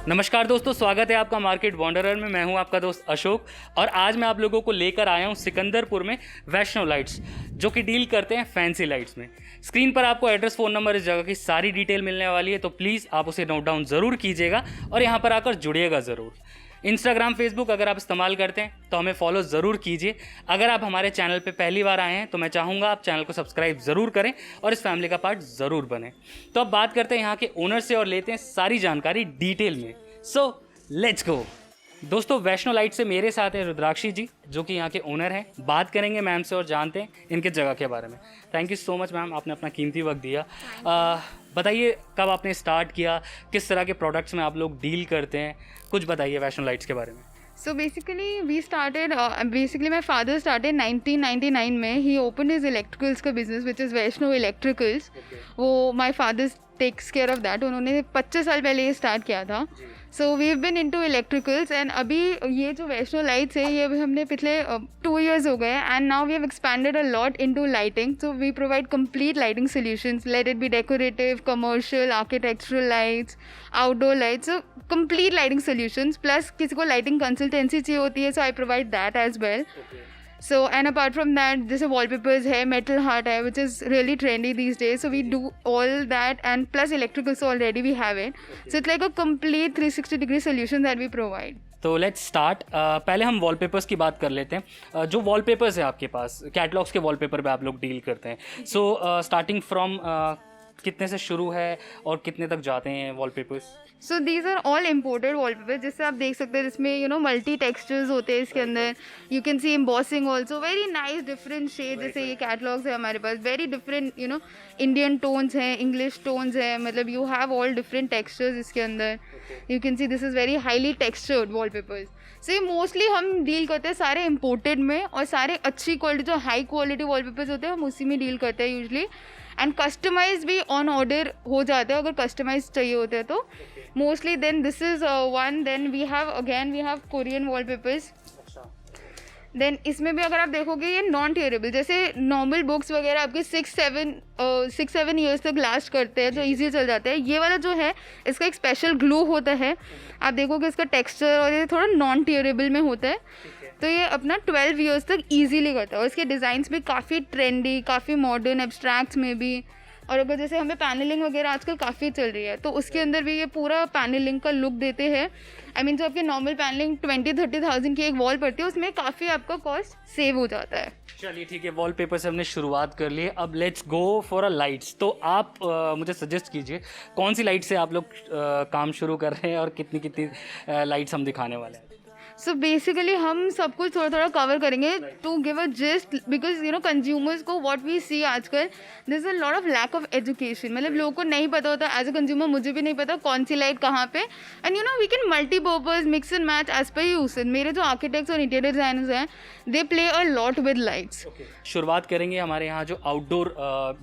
नमस्कार दोस्तों, स्वागत है आपका मार्केट वॉन्डरर में। मैं हूं आपका दोस्त अशोक और आज मैं आप लोगों को लेकर आया हूं सिकंदरपुर में वैष्णव लाइट्स, जो कि डील करते हैं फैंसी लाइट्स में। स्क्रीन पर आपको एड्रेस, फ़ोन नंबर, इस जगह की सारी डिटेल मिलने वाली है, तो प्लीज़ आप उसे नोट डाउन ज़रूर कीजिएगा और यहाँ पर आकर जुड़िएगा ज़रूर। इंस्टाग्राम, फेसबुक अगर आप इस्तेमाल करते हैं तो हमें फॉलो ज़रूर कीजिए। अगर आप हमारे चैनल पे पहली बार आए हैं तो मैं चाहूँगा आप चैनल को सब्सक्राइब ज़रूर करें और इस फैमिली का पार्ट ज़रूर बने। तो अब बात करते हैं यहाँ के ओनर से और लेते हैं सारी जानकारी डिटेल में। So let's go. दोस्तों, वैष्णव लाइट से मेरे साथ है रुद्राक्षी जी, जो कि यहाँ के ओनर हैं। बात करेंगे मैम से और जानते हैं इनके जगह के बारे में। Thank you so much ma'am, आपने अपना कीमती वक्त दिया। बताइए कब आपने स्टार्ट किया, किस तरह के प्रोडक्ट्स में आप लोग डील करते हैं, कुछ बताइए वैष्णव लाइट्स के बारे में। So basically we started, my father started 1999 में. He opened his electricals का business which is Vaishnav Electricals. वो my father takes care of that. उन्होंने 25 साल पहले ये स्टार्ट किया था. So we've been into electricals and अभी ये जो वैष्णव लाइट्स है ये अभी हमने पिछले 2 years हो गए and now we have expanded a lot into lighting. So we provide complete lighting solutions. Let it be decorative, commercial, architectural lights, outdoor lights. So complete lighting solutions. Plus किसी को lighting consultancy चाहिए होती है, so I provide that as well. So and apart from that, जैसे wallpapers है, metal heart है, which is really trendy these days. So we do all that and plus electricals already we have it. So it's like a complete 360-degree solution that we provide. तो let's start. पहले हम wallpapers की बात कर लेते हैं। जो wallpapers है आपके पास, कैटलॉग्स के वॉलपेपर पे आप लोग डील करते हैं। सो स्टार्टिंग फ्रॉम कितने से शुरू है और कितने तक जाते हैं wallpapers? So these are all imported wallpapers, जिससे आप देख सकते हैं, जिसमें मल्टी टेक्सचर्स होते हैं इसके अंदर. You can see embossing also, very nice different shade. जैसे ये कैटलॉग्स है हमारे पास, वेरी डिफरेंट इंडियन टोन्स हैं, इंग्लिश टोन्स हैं, मतलब you have all different textures इसके अंदर. You can see this is very highly textured wallpapers. So ये मोस्टली हम डील करते हैं सारे इम्पोर्टेड में, और सारे अच्छी क्वालिटी जो हाई क्वालिटी वॉलपेपर्स होते हैं हम उसी में डील करते हैं यूजली. एंड कस्टमाइज भी ऑन ऑर्डर हो जाते हैं अगर कस्टमाइज चाहिए होते हैं तो mostly. Then this is one. Then we have Korean wallpapers. Then इसमें भी अगर आप देखोगे ये नॉन टेयरेबल, जैसे नॉर्मल बुक्स वगैरह आपके 6-7 ईयर्स तक लास्ट करते हैं, जो ईजी चल जाते हैं. ये वाला जो है इसका एक स्पेशल ग्लू होता है. आप देखोगे इसका टेक्सचर और ये थोड़ा नॉन टेयरेबल में होता है, तो ये अपना 12 ईयर्स तक ईजीली करता है. और इसके डिज़ाइंस भी काफ़ी ट्रेंडी, काफ़ी मॉडर्न, एब्स्ट्रैक्ट्स में भी. और अगर जैसे हमें पैनलिंग वगैरह आजकल काफ़ी चल रही है, तो उसके अंदर भी ये पूरा पैनलिंग का लुक देते हैं. आई मीन जो आपकी नॉर्मल पैनलिंग 20-30,000 की एक वॉल पड़ती है, उसमें काफ़ी आपका कॉस्ट सेव हो जाता है. चलिए ठीक है, वॉलपेपर से हमने शुरुआत कर ली, अब let's go for a lights. तो आप मुझे सजेस्ट कीजिए कौन सी लाइट से आप लोग काम शुरू कर रहे हैं और कितनी कितनी लाइट्स हम दिखाने वाले हैं. सो बेसिकली हम सब कुछ थोड़ा थोड़ा कवर करेंगे to give a gist, because consumers को व्हाट वी सी आजकल this is a lot of lack of education. मतलब लोगों को नहीं पता होता. एज अ कंज्यूमर मुझे भी नहीं पता कौन सी लाइट कहाँ पे. And we can multipurpose mix and match as per usage. मेरे जो आर्किटेक्ट्स और इंटीरियर डिजाइनर्स हैं, they play a lot with lights. शुरुआत करेंगे हमारे यहाँ जो आउटडोर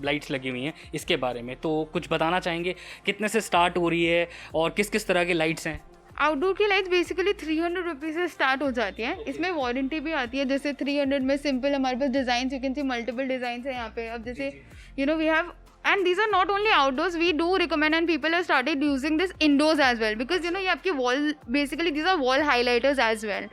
लाइट्स लगी हुई हैं इसके बारे में. तो कुछ बताना चाहेंगे कितने से स्टार्ट हो रही है और किस किस तरह की लाइट्स हैं? आउटडोर की लाइट्स बेसिकली 300 रुपीज़ से स्टार्ट हो जाती हैं. इसमें वारंटी भी आती है. जैसे 300 में सिंपल हमारे पास design, you can see multiple design है यहाँ पे. अब जैसे we have, and these are not only outdoors, we do recommend and people are started using this indoors as well, because ये आपकी wall, basically these are wall highlighters as well.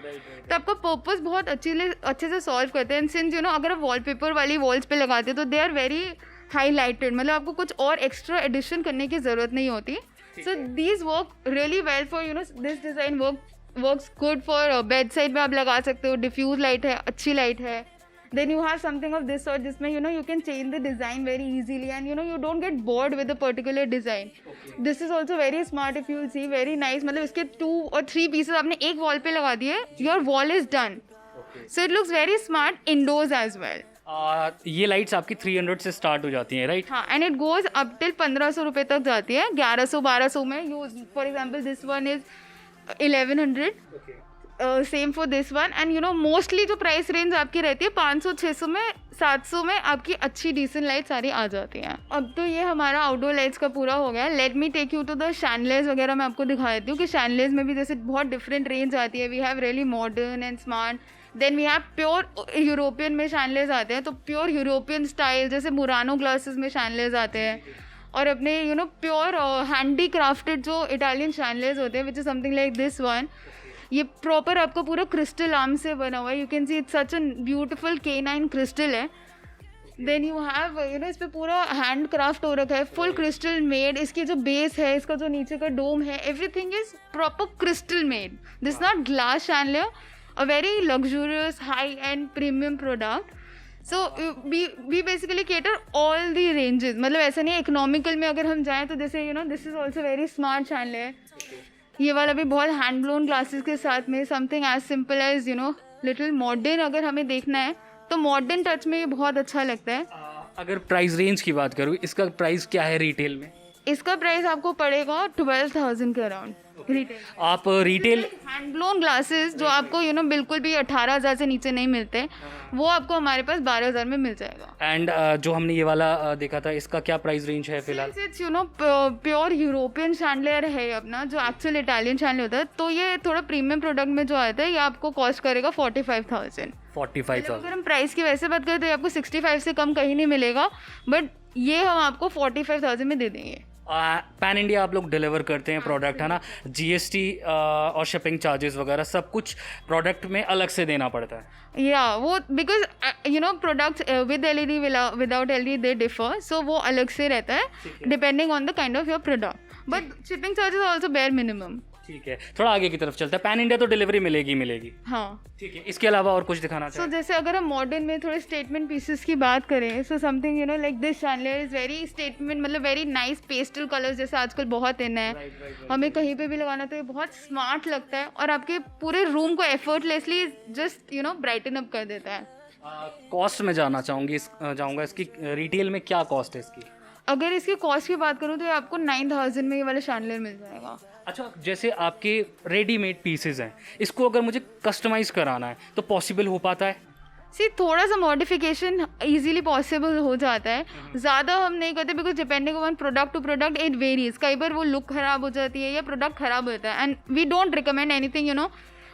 तो आपका purpose बहुत अच्छे से सॉल्व करते हैं. And since अगर आप वॉलपेपर वाली वॉल्स पे लगाते हैं तो दे आर वेरी हाईलाइटेड, मतलब आपको कुछ और एक्स्ट्रा एडिशन करने की ज़रूरत नहीं होती. So these work really well for this design works good for bedside में आप लगा सकते हो. डिफ्यूज लाइट है, अच्छी लाइट है. Then you have something of this sort जिसमें you can change the design very easily and you don't get bored with a particular design. This is also very smart if you see, very nice. मतलब इसके 2 or 3 pieces आपने एक wall पे लगा दिए, your wall is done. So it looks very smart indoors as well. ये lights आपकी 300 से स्टार्ट हो जाती हैं, राइट? हाँ, and it goes up till 1500 रुपये तक जाती है. 1100-1200 में. For example this one is 1100. Same for this one. And mostly जो प्राइस रेंज आपकी रहती है 500-600 में, 700 में आपकी अच्छी डिसेंट लाइट सारी आ जाती हैं. अब तो ये हमारा आउटडोर लाइट्स का पूरा हो गया. Let me take you to the chandeliers वगैरह. मैं आपको दिखा देती हूँ कि शैंडलेस में भी जैसे बहुत डिफरेंट रेंज आती है. We have really modern and smart. Then we have pure European में शैंडलेस आते हैं, तो प्योर यूरोपियन स्टाइल जैसे मुरानो ग्लासेस में शैंडलेस आते हैं. और अपने you know pure handy crafted जो इटालियन शैंडलियर्स होते हैं, which is something like this one. ये प्रॉपर आपका पूरा क्रिस्टल आर्म से बना हुआ है, you can see it's such a beautiful K9 crystal है। Then you have you know इस पे पूरा हैंड क्राफ्ट हो रखा है, फुल क्रिस्टल मेड। इसकी जो बेस है, इसका जो नीचे का डोम है, everything is proper crystal made. This not glass chandelier, a very luxurious high end premium product. So we basically cater all the ranges. मतलब ऐसा नहीं है इकोनॉमिकल में अगर हम जाएँ तो जैसे you know this is also very smart chandelier. ये वाला भी बहुत हैंड ब्लोन ग्लासेस के साथ में something as simple as you know little modern अगर हमें देखना है तो मॉडर्न टच में ये बहुत अच्छा लगता है। अगर प्राइस रेंज की बात करूँ, इसका प्राइस क्या है रिटेल में? इसका प्राइस आपको पड़ेगा 12,000 के अराउंड रिटेल। आप रिटेल हैंड ब्लोन ग्लासेस जो आपको यू नो बिल्कुल भी 18,000 से नीचे नहीं मिलते, वो आपको हमारे पास 12,000 में मिल जाएगा। एंड जो हमने ये वाला देखा था, इसका क्या प्राइस रेंज है फिलहाल? It's you know pure European chandelier है अपना, जो एक्चुअल इटालियन शैंडलियर होता है। तो ये थोड़ा प्रीमियम प्रोडक्ट में जो आता है, ये आपको कॉस्ट करेगा 45,000। 45,000। अगर हम प्राइस की वैसे बात करें तो ये आपको 65 से कम कहीं नहीं मिलेगा, बट ये हम आपको 45,000 में दे देंगे। पैन इंडिया आप लोग डिलीवर करते हैं प्रोडक्ट, है ना? GST और शिपिंग चार्जेस वगैरह सब कुछ प्रोडक्ट में अलग से देना पड़ता है? या वो because you know products with LED without LED they differ, so वो अलग से रहता है depending on the kind of your product, but shipping charges also bear minimum. ठीक है, थोड़ा आगे की तरफ चलता है। पैन इंडिया तो डिलीवरी मिलेगी। हाँ, ठीक है, इसके अलावा और कुछ दिखाना चाहिए? जैसे अगर हम मॉडर्न में थोड़े स्टेटमेंट पीसेस की बात करें, so something you know like this chandelier is very statement, मतलब वेरी नाइस पेस्टल कलर्स जैसे आजकल बहुत इन है। हमें कहीं पे भी लगाना तो ये बहुत स्मार्ट लगता है और आपके पूरे रूम को effortlessly just you no brighten up कर देता है। कॉस्ट में जाऊंगा इसकी रिटेल में क्या कॉस्ट है इसकी? अगर इसकी कॉस्ट की बात करूँ तो ये आपको 9,000 में ये वाला शैंडलियर मिल जाएगा। अच्छा, जैसे आपके रेडीमेड पीसेज हैं, इसको अगर मुझे कस्टमाइज़ कराना है तो पॉसिबल हो पाता है? थोड़ा सा मॉडिफिकेशन इजीली पॉसिबल हो जाता है, ज़्यादा हम नहीं करते because depending on product to product it varies. कई बार वो लुक ख़राब हो जाती है या प्रोडक्ट ख़राब होता है, and we don't recommend anything you know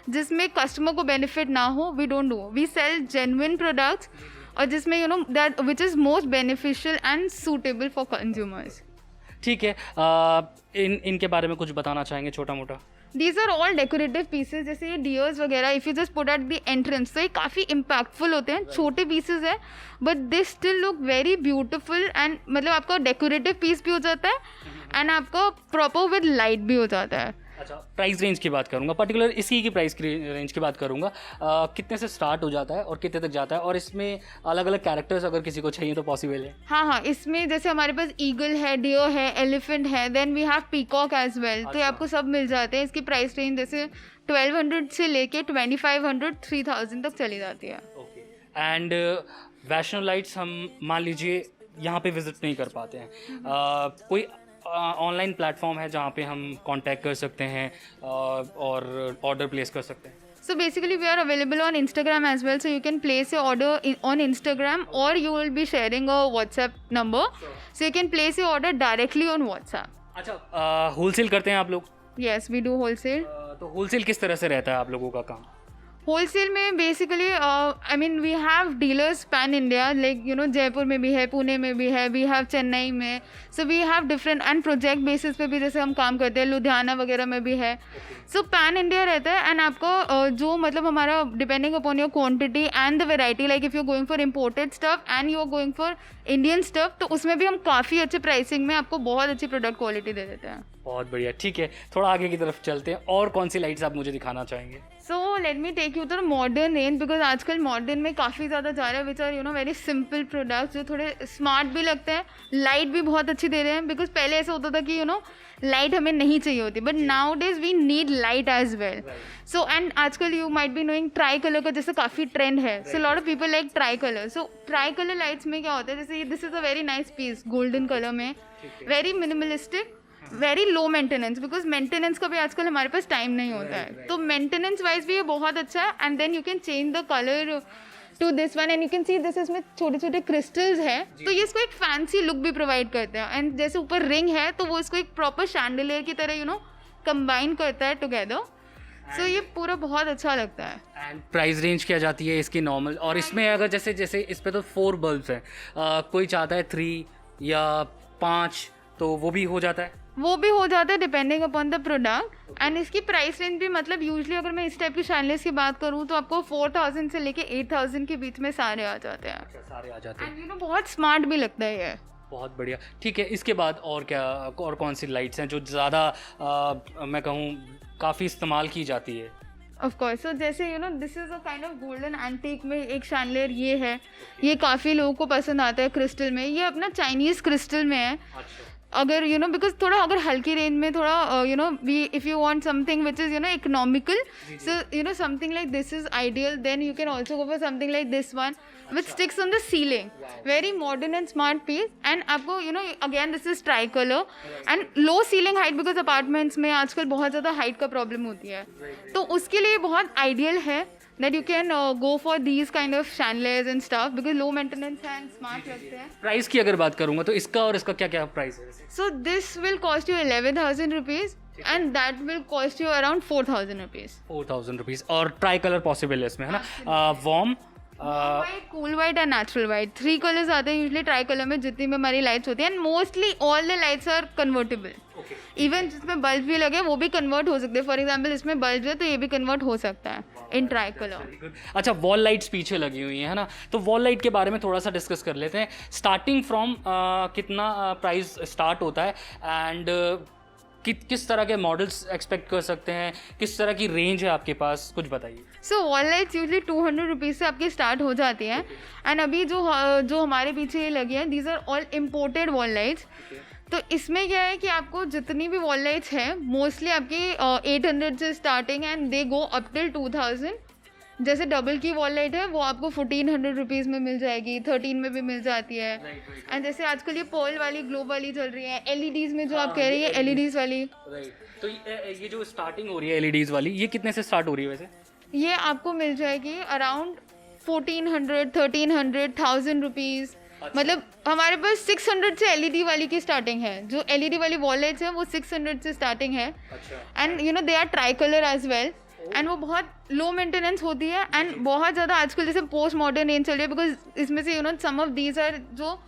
जिसमें कस्टमर को बेनिफिट ना हो। We don't do, we sell genuine products और जिसमें you know that which is most beneficial and suitable for consumers. ठीक है, इनके बारे में कुछ बताना चाहेंगे छोटा मोटा? These are all decorative pieces. जैसे ये डियर्स वगैरह if you just put at the entrance तो ये काफ़ी इम्पैक्टफुल होते हैं। छोटे पीसेज है but they still look very beautiful, and मतलब आपका डेकोरेटिव पीस भी हो जाता है एंड आपका प्रॉपर विद लाइट भी हो जाता है। अच्छा, प्राइस रेंज की बात करूँगा, पर्टिकुलर इसी की प्राइस रेंज की बात करूँगा। कितने से स्टार्ट हो जाता है और कितने तक जाता है, और इसमें अलग अलग कैरेक्टर्स अगर किसी को चाहिए तो पॉसिबल है? हाँ, इसमें जैसे हमारे पास ईगल है, डियर है, एलिफेंट है, then we have peacock as well. तो ये आपको सब मिल जाते हैं। इसकी प्राइस रेंज जैसे 1200 से लेके 2500 3000 तक चली जाती है। ओके, एंड वैष्णो लाइट्स हम मान लीजिए यहाँ पे विजिट नहीं कर पाते हैं, कोई ऑनलाइन प्लेटफॉर्म है जहाँ पे हम कांटेक्ट कर सकते हैं और ऑर्डर प्लेस कर सकते हैं? So basically we are available on Instagram as well, so you can place your order on Instagram or you will be sharing a WhatsApp number, so you can place your order directly on WhatsApp. अच्छा, wholesale करते हैं आप लोग? Yes, we do wholesale. तो wholesale किस तरह से रहता है आप लोगों का काम? होलसेल में basically I mean we have dealers pan India, like you know Jaipur में भी है, पुणे में भी है, वी हैव चेन्नई में, so we have different, and project basis पे भी जैसे हम काम करते हैं, लुधियाना वगैरह में भी है। सो पैन इंडिया रहता है, एंड आपको जो मतलब हमारा depending upon your quantity and the variety, like if you going for imported stuff and you are going for Indian stuff, तो उसमें भी हम काफ़ी अच्छे प्राइसिंग में आपको बहुत अच्छी प्रोडक्ट क्वालिटी दे देते हैं। बहुत बढ़िया, ठीक है, थोड़ा आगे की तरफ चलते हैं। और कौन सी लाइट्स आप मुझे दिखाना चाहेंगे? So let me take you to modern range, because आजकल मॉडर्न में काफ़ी ज़्यादा जा रहा है, which are you know very simple products जो थोड़े स्मार्ट भी लगते हैं, लाइट भी बहुत अच्छी दे रहे हैं। बिकॉज पहले ऐसा होता था कि यू नो लाइट हमें नहीं चाहिए होती, but nowadays we need light as well. So and आजकल you might be knowing tricolour का जैसे काफ़ी ट्रेंड है, so lot of people like tricolour. So tricolour lights में क्या होता है, जैसे this is a very nice piece golden colour में, very minimalistic, very low maintenance, because maintenance का भी आजकल हमारे पास टाइम नहीं होता है, तो मेंटेनेंस वाइज भी ये बहुत अच्छा है। And then you can change the colour to this one, and you can see this इसमें छोटे छोटे क्रिस्टल्स है, तो ये इसको एक फैंसी लुक भी प्रोवाइड करते हैं। एंड जैसे ऊपर रिंग है तो वो इसको एक प्रॉपर शैंडलियर की तरह यू नो कंबाइन करता है टुगेदर, सो ये पूरा बहुत अच्छा लगता है। एंड प्राइस रेंज क्या जाती है इसकी नॉर्मल? और इसमें अगर जैसे इस पे तो 4 बल्ब्स हैं, कोई चाहता है 3 या 5 तो वो भी हो जाता है? वो भी हो जाता है depending upon the product. And इसकी प्राइस रेंज भी मतलब यूजली अगर मैं इस टाइप की शाइनलेस की बात करूँ तो आपको 4000 से लेके 8000 के बीच में सारे आ जाते हैं। अच्छा, सारे आ जाते हैं। एंड यू नो बहुत स्मार्ट भी लगता है ये। बहुत बढ़िया। ठीक है, इसके बाद और क्या, और कौन सी लाइट्स हैं जो ज़्यादा मैं कहूँ काफ़ी इस्तेमाल की जाती है? ऑफ कोर्स, सो जैसे you know this is a kind of golden antique में एक शैंडलियर ये है, ये काफ़ी लोगों को पसंद आता है क्रिस्टल में। ये अपना चाइनीज़ क्रिस्टल में है। अच्छा। अगर यू नो बिकॉज थोड़ा अगर हल्की रेंज में थोड़ा you know we if you want something which is you know economical, so you know something like this is ideal, then you can also go for something like this one which sticks on the ceiling. Very modern and smart piece. And आपको you know again this is try colour and low ceiling height, because apartments में आजकल बहुत ज़्यादा height का problem होती है, तो उसके लिए बहुत आइडियल है that you can go for these kind of chandeliers and stuff because low maintenance and smart लगते हैं। प्राइस की अगर बात करूँगा तो इसका और इसका क्या क्या प्राइस है? So this will cost you 11,000 rupees and that will cost you around 4,000 rupees। 4,000 rupees. और ट्राई कलर पॉसिबल है इसमें, है ना? Warm, white, cool white and natural white, 3 colours आते हैं यूजली ट्राई कलर में जितनी भी हमारी लाइट्स होती हैं। And mostly all the lights are convertible. Even जिसमें बल्ब भी लगे वो भी कन्वर्ट हो सकते हैं। फॉर एग्जाम्पल इसमें बल्ब है तो ये भी कन्वर्ट हो सकता है इन ट्राई कलर। अच्छा, वॉल लाइट्स पीछे लगी हुई हैं, है ना? तो वॉल लाइट के बारे में थोड़ा सा डिस्कस कर लेते हैं। स्टार्टिंग फ्रॉम कितना प्राइस स्टार्ट होता है एंड किस तरह के मॉडल्स एक्सपेक्ट कर सकते हैं, किस तरह की रेंज है आपके पास, कुछ बताइए। सो वॉल लाइट्स यूजली 200 रुपीज़ से आपकी स्टार्ट हो जाती हैं। एंड अभी जो हमारे पीछे ये लगी हैं these are all imported wall lights. तो इसमें क्या है कि आपको जितनी भी वॉल लाइट्स हैं मोस्टली आपकी 800 से starting and they go up till 2000। जैसे डबल की वॉल लाइट है वो आपको 1400 रुपीज़ में मिल जाएगी, 13 में भी मिल जाती है। एंड जैसे आजकल ये पर्ल वाली ग्लोब वाली चल रही है, एलईडीज में जो आप कह रही है एलईडीज वाली। तो ये जो स्टार्टिंग हो रही है एलईडीज वाली, ये कितने से स्टार्ट हो रही है वैसे? ये आपको मिल जाएगी अराउंड 1400, 1300, 1000 रुपीज़। मतलब हमारे पास 600 से एलईडी वाली की स्टार्टिंग है। जो एलईडी वाली वॉल लाइट्स है वो 600 से स्टार्टिंग है। And you know they are tri colour as well and वो बहुत लो मेंटेनेंस होती है एंड बहुत ज़्यादा आजकल जैसे पोस्ट मॉडर्न रेंज चल रही है। बिकॉज इसमें से you know some of these are जो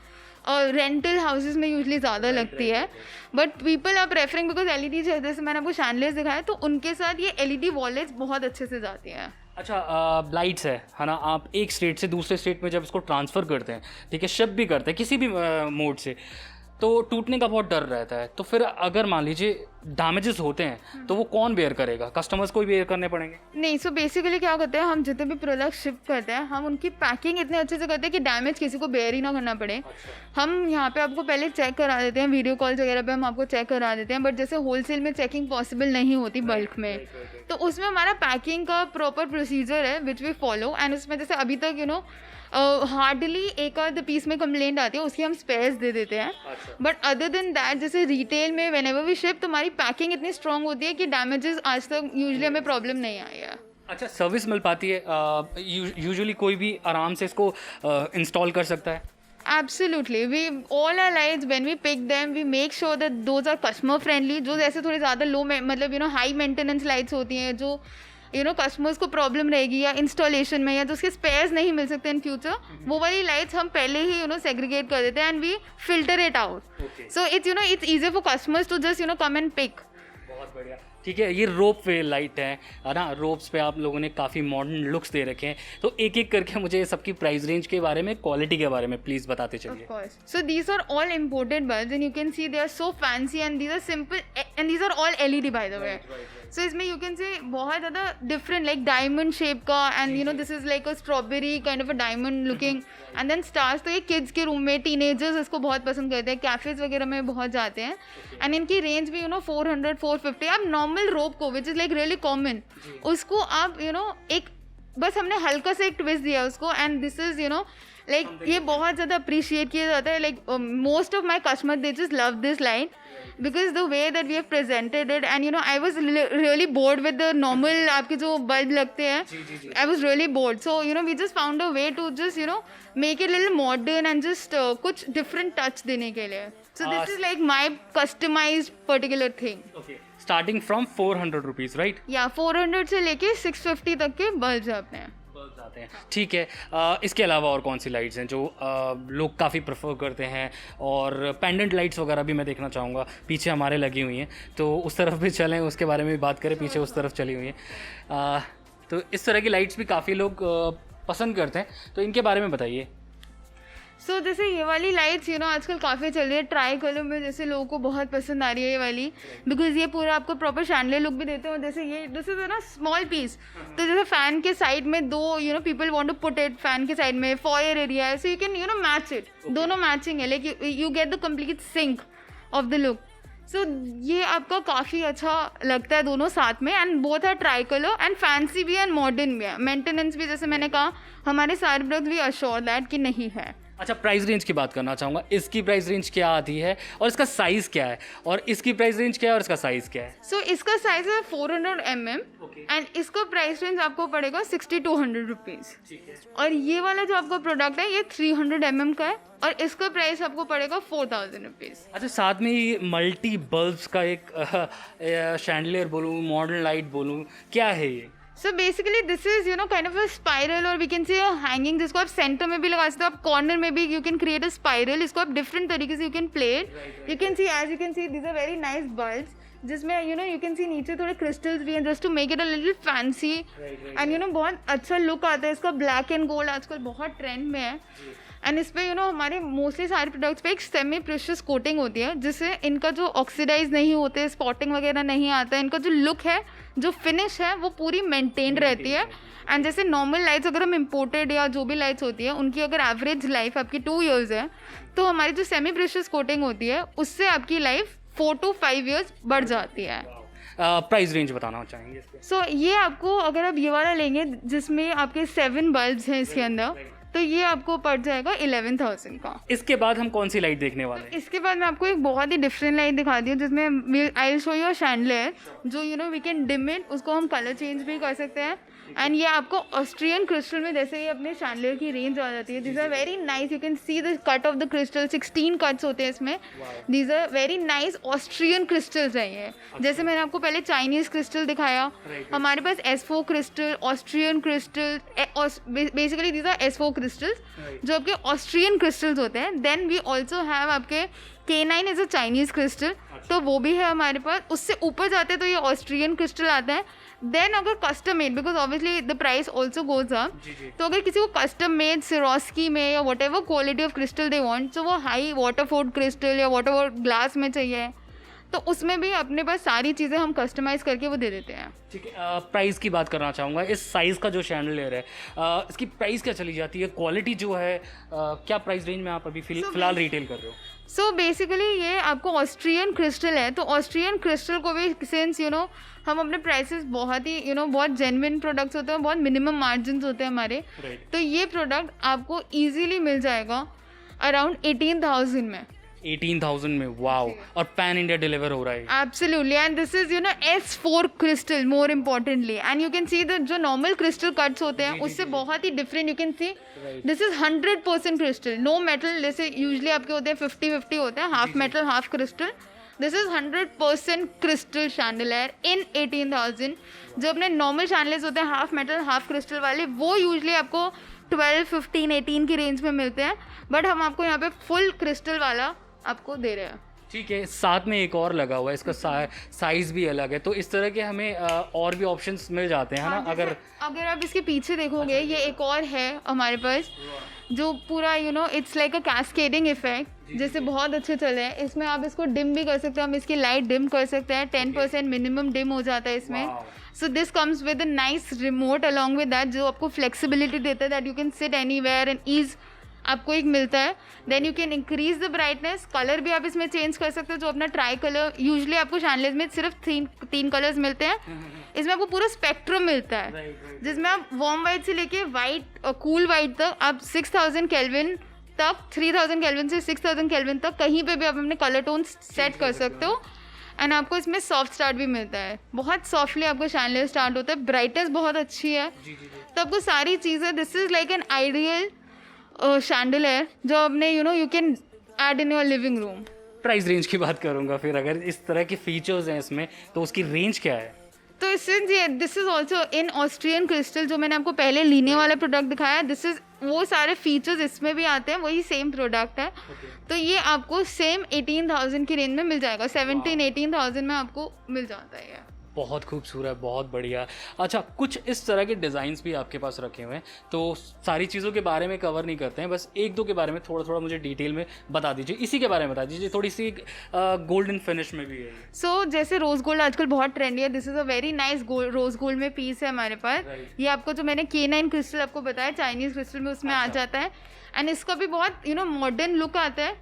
रेंटल हाउसेज में यूजली ज़्यादा लगती है, but people are preferring because LED जैसे मैंने आपको शैंडलियर्स दिखाया तो उनके साथ ये एलईडी वॉल लाइट्स बहुत अच्छे से जाती हैं। अच्छा, लाइट्स है ना? आप एक स्टेट से दूसरे स्टेट में जब इसको ट्रांसफ़र करते हैं, ठीक है, शिप भी करते हैं किसी भी मोड से, तो टूटने का बहुत डर रहता है। तो फिर अगर मान लीजिए डैमेजेस होते हैं तो वो कौन बेयर करेगा? कस्टमर्स को ही बेयर करने पड़ेंगे? नहीं, सो बेसिकली क्या करते हैं हम जितने भी प्रोडक्ट शिप करते हैं हम उनकी पैकिंग इतने अच्छे से करते हैं कि डैमेज किसी को बेयर ही ना करना पड़े। हम यहाँ पे आपको पहले चेक करा देते हैं, वीडियो कॉल्स वगैरह पे हम आपको चेक करा देते हैं। बट जैसे होलसेल में चेकिंग पॉसिबल नहीं होती बल्क में, तो उसमें हमारा पैकिंग का प्रॉपर प्रोसीजर है विच वी फॉलो। एंड उसमें जैसे अभी तक यू नो हार्डली एक आध पीस में कंप्लेंट आती है उसकी हम स्पेयर्स दे देते हैं। बट अदर देन दैट जैसे रिटेल में व्हेनेवर वी शिप तो हमारी पैकिंग इतनी स्ट्रांग होती है कि डैमेजेस आज तक यूजुअली हमें प्रॉब्लम नहीं आई है। अच्छा, सर्विस मिल पाती है? यूजुअली कोई भी आराम से इसको इंस्टॉल कर सकता है? Absolutely. We all our lights when we pick them we make sure that those are customer friendly. जो जैसे थोड़ी ज़्यादा लो मतलब you know high maintenance lights होती हैं जो यू नो कस्टमर्स को प्रॉब्लम रहेगी या इंस्टॉलेशन में या जो उसके स्पेयर्स नहीं मिल सकते इन फ्यूचर, वो वाली लाइट्स हम पहले ही यू नो सेग्रीगेट कर देते हैं and we filter it out. So it's you know it's easy for customers to just you know come and pick. बहुत बढ़िया। ठीक है, ये रोप वे लाइट है ना? रोप्स पे आप लोगों ने काफ़ी मॉडर्न लुक्स दे रखे हैं, तो एक एक करके मुझे सबकी प्राइस रेंज के बारे में, क्वालिटी के बारे में प्लीज़ बताते चलिए। Of course. So these are all imported bulbs and you can see they are so fancy and these are simple and these are all LED by the way. So इसमें you can see बहुत ज़्यादा different like diamond shape का and you know this is like a strawberry kind of a diamond looking and then stars। तो ये kids के room में teenagers इसको बहुत पसंद करते हैं, कैफेज वगैरह में बहुत जाते हैं। एंड इनकी रेंज भी यू नो 400, 450। आप नॉर्मल रोप को which is like really common उसको आप यू नो एक बस हमने हल्का सा एक ट्विस्ट दिया उसको and this is you know like ये बहुत ज़्यादा अप्रिशिएट किया जाता है। Like most of my customer they just love this line because the way that we have presented it and you know I was really bored with the normal आपके जो bulb लगते हैं, I was really bored, so you know we just found a way to just you know make it a little modern and just कुछ different touch देने के लिए। So this is like my customized particular thing. Okay, starting from 400 rupees, right? Yeah, 400 से लेके 650 तक के bulbs आते हैं। जाते हैं। ठीक है, इसके अलावा और कौन सी लाइट्स हैं जो लोग काफ़ी प्रेफर करते हैं? और पेंडेंट लाइट्स वगैरह भी मैं देखना चाहूँगा, पीछे हमारे लगी हुई हैं, तो उस तरफ भी चलें, उसके बारे में भी बात करें। पीछे उस तरफ चली हुई हैं, तो इस तरह की लाइट्स भी काफ़ी लोग पसंद करते हैं, तो इनके बारे में बताइए। सो जैसे ये वाली लाइट्स आजकल काफ़ी चल रही है ट्राई कलर में, जैसे लोगों को बहुत पसंद आ रही है ये वाली, बिकॉज ये पूरा आपको प्रॉपर शैंडलियर लुक भी देते हो। जैसे ये दिस इज ना स्मॉल पीस, तो जैसे फैन के साइड में दो people want to put it fan के साइड में फॉयर एरिया है, so you can match it, दोनों मैचिंग है, like you get the complete sync of the look. So ये आपका काफ़ी अच्छा लगता है दोनों साथ में, and both are tri colour and fancy भी है एंड मॉडर्न भी है। मेंटेनेंस भी जैसे मैंने कहा हमारे सारे प्रोडक्ट भी अश्योर दैट कि नहीं है। अच्छा, प्राइस रेंज की बात करना चाहूँगा, इसकी प्राइस रेंज क्या आती है और इसका साइज़ क्या है, और इसकी प्राइस रेंज क्या है और इसका साइज़ क्या है? सो इसका साइज है 400 mm एंड इसका प्राइस रेंज आपको पड़ेगा 60 to 100 रुपीज़। और ये वाला जो आपका प्रोडक्ट है ये 300 mm का है और इसका प्राइस आपको पड़ेगा 4000 रुपीज़। अच्छा, साथ में ही मल्टी बल्ब्स का एक शैंडलियर बोलूँ, मॉडर्न लाइट बोलूँ, क्या है ये? So basically this is kind of a spiral, और वी कैन से हैंगिंग, जिसको आप सेंटर में भी लगा सकते हो, आप कॉर्नर में भी you can create a spiral. इसको आप डिफरेंट तरीके से you can play it. You can see as you can see these are very nice bulbs, जिसमें यू कैन सी नीचे थोड़े क्रिस्टल्स भी हैं just to make it a little fancy and बहुत अच्छा लुक आता है इसका। ब्लैक एंड गोल्ड आजकल बहुत ट्रेंड में है एंड इस पर हमारे मोस्टली सारे प्रोडक्ट्स पे एक सेमी प्रेशियस कोटिंग होती है, जिससे इनका जो ऑक्सीडाइज नहीं होते, स्पॉटिंग वगैरह नहीं आता, इनका जो लुक है, जो फिनिश है, वो पूरी मेंटेन रहती है। एंड जैसे नॉर्मल लाइट्स अगर हम इम्पोर्टेड या जो भी लाइट्स होती है उनकी अगर एवरेज लाइफ आपकी 2 years है, तो हमारी जो सेमी प्रेशियस कोटिंग होती है उससे आपकी लाइफ 4 to 5 years बढ़ जाती है। प्राइस रेंज बताना चाहेंगे इसके? सो ये आपको अगर आप ये वाला लेंगे जिसमें आपके 7 बल्ब्स हैं इसके अंदर, तो ये आपको पड़ जाएगा 11,000 का। इसके बाद हम कौन सी लाइट देखने वाले हैं? इसके बाद मैं आपको एक बहुत ही डिफरेंट लाइट दिखा दी हूँ, जिसमें I will show you a chandelier जो वी कैन डिम इट, उसको हम कलर चेंज भी कर सकते हैं। एंड ये आपको ऑस्ट्रियन क्रिस्टल में, जैसे ये अपने शैंडलियर की रेंज आ जाती है, these are very nice, you can see the cut of the crystal, 16 cuts होते हैं इसमें। These are very nice Austrian crystals हैं ये। जैसे मैंने आपको पहले चाइनीज क्रिस्टल दिखाया, हमारे पास S4 crystal, Austrian crystal, basically these are S4 crystals जो आपके ऑस्ट्रियन क्रिस्टल्स होते हैं। देन वी ऑल्सो हैव आपके K9 is a Chinese crystal, तो वो भी है हमारे पास। उससे ऊपर जाते हैं तो ये ऑस्ट्रियन क्रिस्टल आता है। देन अगर custom made, because obviously the price also goes up, तो अगर किसी को कस्टम मेड सिरोस्की में या what ever quality of crystal they want, तो वो हाई वाटरफोर्ड क्रिस्टल या वाटरफोर्ड ग्लास में चाहिए, तो उसमें भी अपने पास सारी चीज़ें हम कस्टमाइज़ करके वो दे देते हैं। ठीक है, प्राइस की बात करना चाहूँगा। इस साइज़ का जो शैंडलियर है, इसकी प्राइस क्या चली जाती है? क्वालिटी जो है, क्या प्राइस रेंज में आप अभी फिलहाल रिटेल कर रहे हो? सो बेसिकली ये आपको ऑस्ट्रियन क्रिस्टल है, तो ऑस्ट्रियन क्रिस्टल को भी सिंस हम अपने प्राइसेस बहुत ही बहुत जेन्युइन प्रोडक्ट्स होते हैं, बहुत मिनिमम मार्जिन होते हैं हमारे, तो ये प्रोडक्ट आपको ईजिली मिल जाएगा अराउंड 18,000 में। 18,000 में, वाओ! और पैन इंडिया डिलीवर हो रहा है। Absolutely, and this is S4 crystal more importantly, and you can see the जो नॉर्मल क्रिस्टल कट्स होते हैं उससे बहुत ही different. You can see this is 100% crystal, no metal. जैसे यूजली आपके होते हैं 50-50 होते हैं, half metal half crystal. This is 100% crystal chandelier in 18,000। जो अपने नॉर्मल शैंडलियर्स होते हैं हाफ मेटल हाफ क्रिस्टल वाले, वो यूजली आपको 12, 15, 18 की रेंज में मिलते हैं, बट हम आपको यहाँ पे फुल क्रिस्टल वाला आपको दे रहे हैं। ठीक है, साथ में एक और लगा हुआ है, इसका साइज़ भी अलग है, तो इस तरह के हमें और भी ऑप्शंस मिल जाते हैं, है ना? अगर आप इसके पीछे देखोगे, ये एक और है हमारे पास जो पूरा it's like a cascading effect, जैसे बहुत अच्छे चले हैं। इसमें आप इसको डिम भी कर सकते हैं, हम इसकी लाइट डिम कर सकते हैं, 10% मिनिमम डिम हो जाता है इसमें। So this comes with a nice remote along with that, जो आपको फ्लेक्सिबिलिटी देता है that you can sit anywhere and ease आपको एक मिलता है। Then you can increase the brightness, colour भी आप इसमें चेंज कर सकते हो। जो अपना ट्राई कलर, यूजुअली आपको शैंडलियर में सिर्फ तीन कलर्स मिलते हैं, इसमें आपको पूरा स्पेक्ट्रम मिलता है, जिसमें आप वार्म वाइट से लेके वाइट और कूल वाइट तक, आप 6000 केल्विन तक, 3000 केल्विन से 6000 केल्विन तक कहीं पे भी आप अपने कलर टोन सेट कर सकते हो। एंड आपको इसमें सॉफ्ट स्टार्ट भी मिलता है, बहुत सॉफ्टली आपको शैंडलियर स्टार्ट होता है, ब्राइटनेस बहुत अच्छी है, तो आपको सारी चीज़ें, this is like an ideal chandelier जो आपने you can add in your living room. Price range की बात करूँगा फिर, अगर इस तरह के फीचर्स हैं इसमें, तो उसकी रेंज क्या है? तो सिंस ये this is also in Austrian crystal, जो मैंने आपको पहले लीने वाला प्रोडक्ट दिखाया, दिस इज़ वो सारे फीचर्स इसमें भी आते हैं, वही सेम प्रोडक्ट है। तो ये आपको सेम 18,000 की रेंज में मिल जाएगा, 17-18,000 में आपको मिल जाता है। बहुत खूबसूरत, बहुत बढ़िया। अच्छा, कुछ इस तरह के डिज़ाइंस भी आपके पास रखे हुए हैं, तो सारी चीज़ों के बारे में कवर नहीं करते हैं, बस एक दो के बारे में थोड़ा थोड़ा मुझे डिटेल में बता दीजिए। इसी के बारे में बता दीजिए, थोड़ी सी गोल्डन फिनिश में भी है। सो जैसे रोज़ गोल्ड आजकल बहुत ट्रेंडी है, this is a very nice rose gold में पीस है हमारे पास। ये आपको जो मैंने K9 क्रिस्टल आपको बताया, चाइनीज़ क्रिस्टल में उसमें आ जाता है, एंड इसका भी बहुत मॉडर्न लुक आता है।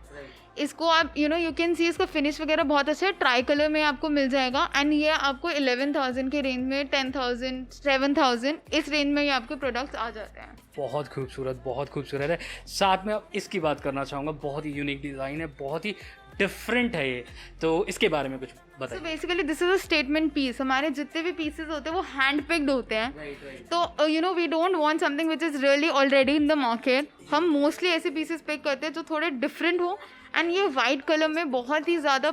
इसको आप यू कैन सी इसका फिनिश वगैरह बहुत अच्छा है, ट्राई कलर में आपको मिल जाएगा, एंड ये आपको 11,000 के रेंज में, 10,000, 7,000 इस रेंज में ये आपके प्रोडक्ट्स आ जाते हैं। बहुत खूबसूरत, बहुत खूबसूरत है। साथ में अब इसकी बात करना चाहूँगा, बहुत ही यूनिक डिज़ाइन है, बहुत ही डिफरेंट है ये, तो इसके बारे में कुछ बताइए। So basically this is a statement piece। हमारे जितने भी पीसेस होते हैं वो हैंड पिक्ड होते हैं, तो we don't want something which is really already in the market. हम मोस्टली ऐसे पीसेस पिक करते हैं जो थोड़े डिफरेंट हो, एंड ये वाइट कलर में बहुत ही ज़्यादा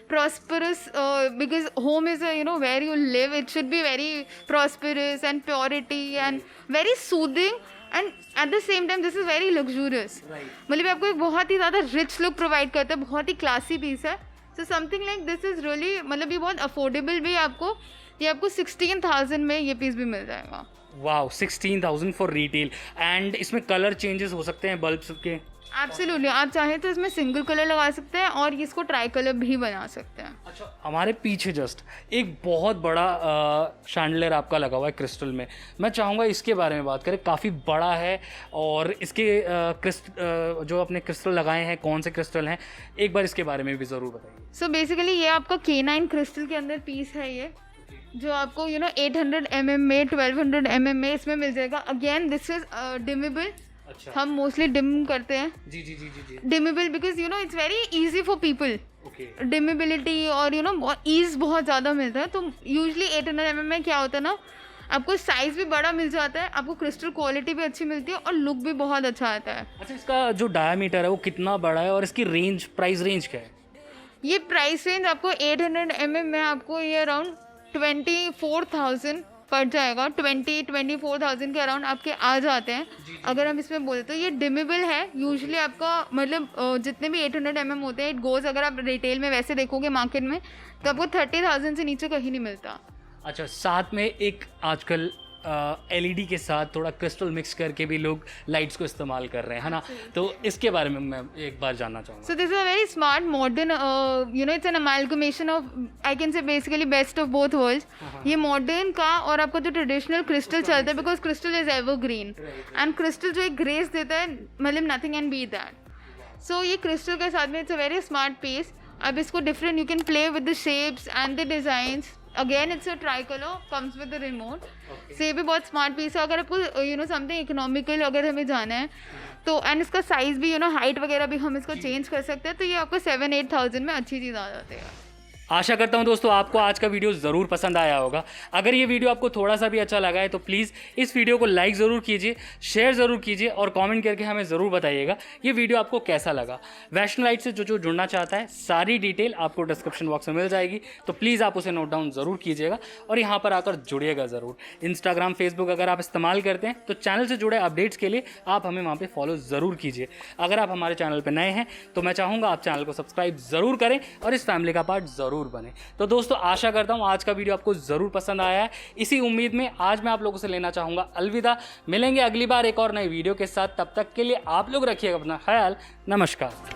prosperous, because home is where you live, it should be very prosperous and purity and very soothing, and at the same time this is very luxurious. मतलब आपको एक बहुत ही ज़्यादा रिच लुक प्रोवाइड करता है, बहुत ही क्लासी पीस है। So something like this is really, मतलब ये बहुत अफोर्डेबल भी आपको, ये आपको 16,000 में ये पीस भी मिल जाएगा। Wow, 16,000 for retail. एंड इसमें कलर चेंजेस हो सकते हैं बल्ब्स के? एब्सोल्युटली, आप चाहें तो इसमें सिंगल कलर लगा सकते हैं और इसको ट्राई कलर भी बना सकते हैं। अच्छा, हमारे पीछे जस्ट एक बहुत बड़ा शैंडलियर आपका लगा हुआ है क्रिस्टल में, मैं चाहूँगा इसके बारे में बात करें। काफ़ी बड़ा है, और इसके जो अपने क्रिस्टल लगाए हैं, कौन से क्रिस्टल हैं, एक बार इसके बारे में भी ज़रूर बताइए। सो बेसिकली ये आपका K9 क्रिस्टल के अंदर पीस है, ये जो आपको 800 mm में, 1200 mm में इसमें मिल जाएगा। Again this is dimmable. अच्छा, हम मोस्टली डिम करते हैं, जी जी जी जी जी, dimmable, because it's very easy for people. Okay, dimmability और ईज बहुत ज़्यादा मिलता है। तो यूजली 800 mm में क्या होता है ना, आपको साइज़ भी बड़ा मिल जाता है, आपको क्रिस्टल क्वालिटी भी अच्छी मिलती है, और लुक भी बहुत अच्छा आता है। अच्छा, इसका जो डायमीटर है वो कितना बड़ा है, और इसकी रेंज, प्राइस रेंज क्या है? ये प्राइस रेंज आपको 800 mm में आपको ये अराउंड 24,000 पड़ जाएगा। 24,000 के अराउंड आपके आ जाते हैं। अगर हम इसमें बोले तो ये डिमेबल है। यूजुअली आपका मतलब जितने भी 800 mm होते हैं, इट गोज़, अगर आप रिटेल में वैसे देखोगे मार्केट में, तो आपको 30,000 से नीचे कहीं नहीं मिलता। अच्छा, साथ में एक आजकल LED के साथ थोड़ा क्रिस्टल मिक्स करके भी लोग लाइट्स को इस्तेमाल कर रहे हैं, है ना? तो इसके बारे में मैं एक बार जानना चाहूँगा। So this is a very smart modern, it's an amalgamation of, I can say basically best of both worlds. ये मॉडर्न का और आपका जो ट्रेडिशनल क्रिस्टल चलता है, because crystal is evergreen, and crystal जो एक ग्रेस देता है, मतलब नथिंग कैन बी दैट। सो ये क्रिस्टल के साथ में it's a very smart piece. अब इसको different, you can play with the shapes and the designs. Again it's a try colour, comes with the remote. से ये भी बहुत स्मार्ट पीस है। अगर आपको समथिंग इकोनॉमिकल अगर हमें जाना है तो, एंड इसका साइज़ भी हाइट वगैरह भी हम इसको चेंज कर सकते हैं, तो ये आपको 7-8,000 में अच्छी चीज़ आ जाती है। आशा करता हूं दोस्तों आपको आज का वीडियो ज़रूर पसंद आया होगा। अगर ये वीडियो आपको थोड़ा सा भी अच्छा लगा है तो प्लीज़ इस वीडियो को लाइक ज़रूर कीजिए, शेयर ज़रूर कीजिए, और कमेंट करके हमें ज़रूर बताइएगा ये वीडियो आपको कैसा लगा। वैष्णो लाइट से जो जुड़ना चाहता है, सारी डिटेल आपको डिस्क्रिप्शन बॉक्स में मिल जाएगी, तो प्लीज़ आप उसे नोट डाउन ज़रूर कीजिएगा और यहाँ पर आकर जुड़िएगा ज़रूर। इंस्टाग्राम, फेसबुक अगर आप इस्तेमाल करते हैं तो चैनल से जुड़े अपडेट्स के लिए आप हमें वहाँ पर फॉलो ज़रूर कीजिए। अगर आप हमारे चैनल पर नए हैं तो मैं चाहूँगा आप चैनल को सब्सक्राइब ज़रूर करें और इस फैमिली का पार्ट ज़रूर बने। तो दोस्तों आशा करता हूँ आज का वीडियो आपको ज़रूर पसंद आया है। इसी उम्मीद में आज मैं आप लोगों से लेना चाहूँगा अलविदा। मिलेंगे अगली बार एक और नई वीडियो के साथ, तब तक के लिए आप लोग रखिएगा अपना ख्याल। नमस्कार।